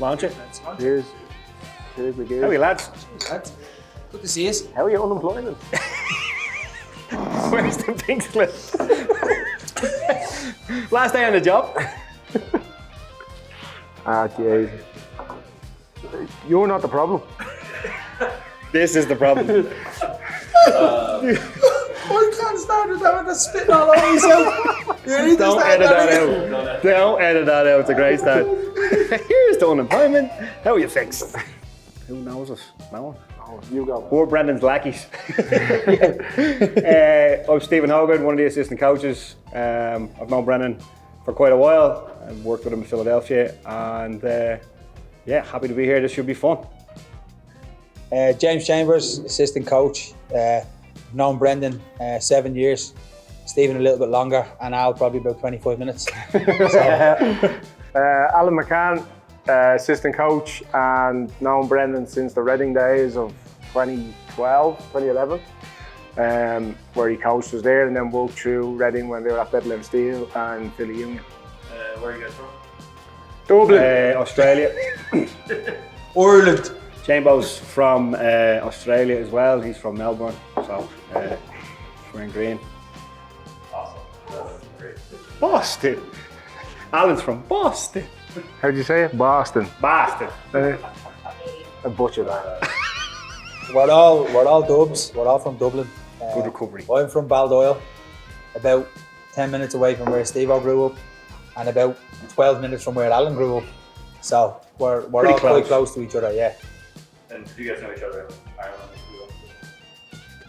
Launch it. Cheers. Cheers, McGee. How are you, lads? Lads, good to see you. How are you unemployment? Where's the pink slip? Last day on the job. Jeez. You're not the problem. This is the problem. I can't stand it, I'm just spitting all over myself. Don't edit that out. Don't edit that out. It's a great start. Here's the unemployment. How are you fixed? Who knows us? No one. Oh, you go. We're Brendan's lackeys. I'm Stephen Hogan, one of the assistant coaches. I've known Brendan for quite a while. I've worked with him in Philadelphia, and yeah, happy to be here. This should be fun. James Chambers, assistant coach. Known Brendan 7 years. Stephen a little bit longer, and Al probably about 25 minutes. Alan McCann, assistant coach, and known Brendan since the Reading days of 2011, where he coached us there and then walked through Reading when they were at Bedlam Steel and Philly Union. Where are you guys from? Dublin. Australia. Ireland. Chambo's from Australia as well. He's from Melbourne, so we're in green. Awesome. That's great. Boston. Alan's from Boston. How'd you say it? Boston. Boston. I butchered that. We're all Dubs. We're all from Dublin. Good recovery. I'm from Baldoyle, about 10 minutes away from where Steve-O grew up, and about 12 minutes from where Alan grew up. So we're all quite close to each other, yeah. And do you guys know each other in Ireland?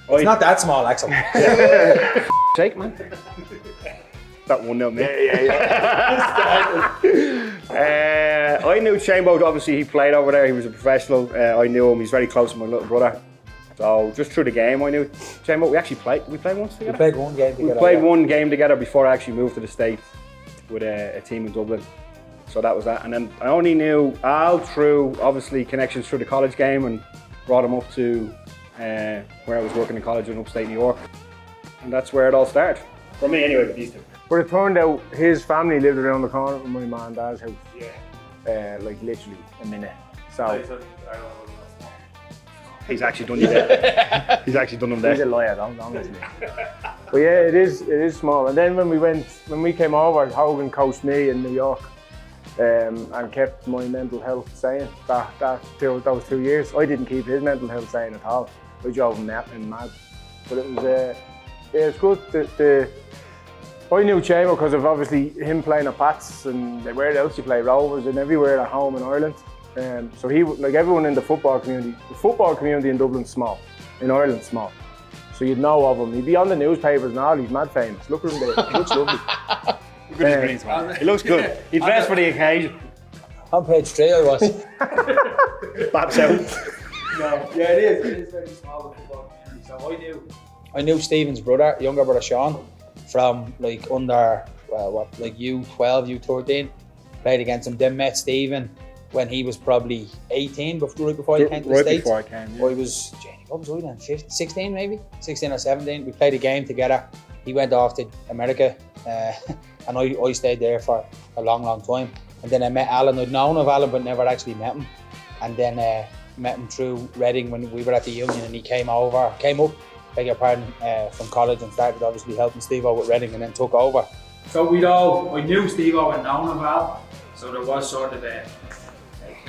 It's not that small, Axel. Shake, man. That one, no, me. I knew Chambo, obviously he played over there, he was a professional. I knew him, he's very close to my little brother. So just through the game I knew Chambo. We played once together? We played one game together. We played one game together before I actually moved to the States with a team in Dublin. So that was that. And then I only knew Al through, obviously, connections through the college game, and brought him up to where I was working in college in upstate New York. And that's where it all started. For me anyway, with these two. But it turned out his family lived around the corner from my mum and dad's house. Yeah. Like literally a minute. You So said Ireland wasn't that small. He's actually done you there. He's actually done them he's a there. liar, don't listen. But yeah, it is small. And then when we came over, Hogan coached me in New York. And kept my mental health sane those 2 years. I didn't keep his mental health sane at all. I drove him mad. But it was it's good. I knew Chamber because of obviously him playing at Pats and where else you play, Rovers and everywhere at home in Ireland. So he, like everyone in the football community in Dublin's small, in Ireland's small. So you'd know of him. He'd be on the newspapers and all. He's mad famous. Look at him there. He looks lovely. Look at his greens, man. He looks good. He dressed for the occasion. On page 3 I was. Baps out. No, yeah, it is very small, the football community. So I knew Stephen's brother, younger brother Sean, from like under like U12, U13. Played against him. Then met Stephen when he was probably 18, right before he came to the Right States. before I came, yeah. I was, what was I then? 16 maybe? 16 or 17. We played a game together. He went off to America, and I stayed there for a long, long time. And then I met Alan. I'd known of Alan, but never actually met him. And then met him through Reading when we were at the Union, and he came up, beg your pardon, from college, and started obviously helping Steve-O with Reading, and then took over. So I knew Steve-O and known of Al, so there was sort of the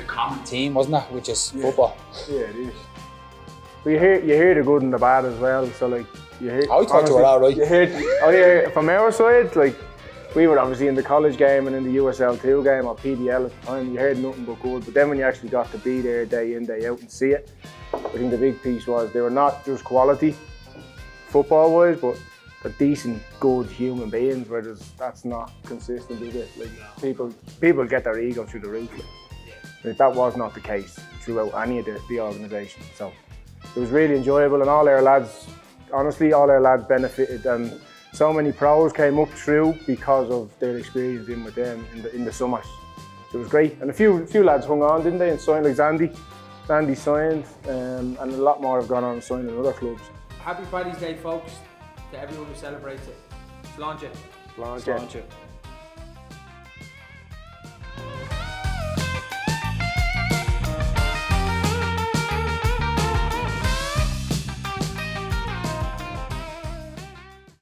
common team, wasn't it, which is football. Yeah, it is. But you hear the good and the bad as well. So like you hear. I thought you were all right. You hear from our side, like we were obviously in the college game and in the USL2 game or PDL at the time. You heard nothing but good. But then when you actually got to be there day in, day out and see it, I think the big piece was they were not just quality football-wise, but they're decent, good human beings. Where that's not consistent, is it? Like people get their ego through the roof. Like, that was not the case throughout any of the organisation. So it was really enjoyable, and all our lads benefited, and so many pros came up through because of their experience in with them in the summers. So it was great, and a few lads hung on, didn't they, and signed, like Zandy signed, and a lot more have gone on and signed in other clubs. Happy Paddy's Day, folks, to everyone who celebrates it. Launch it. Launch it.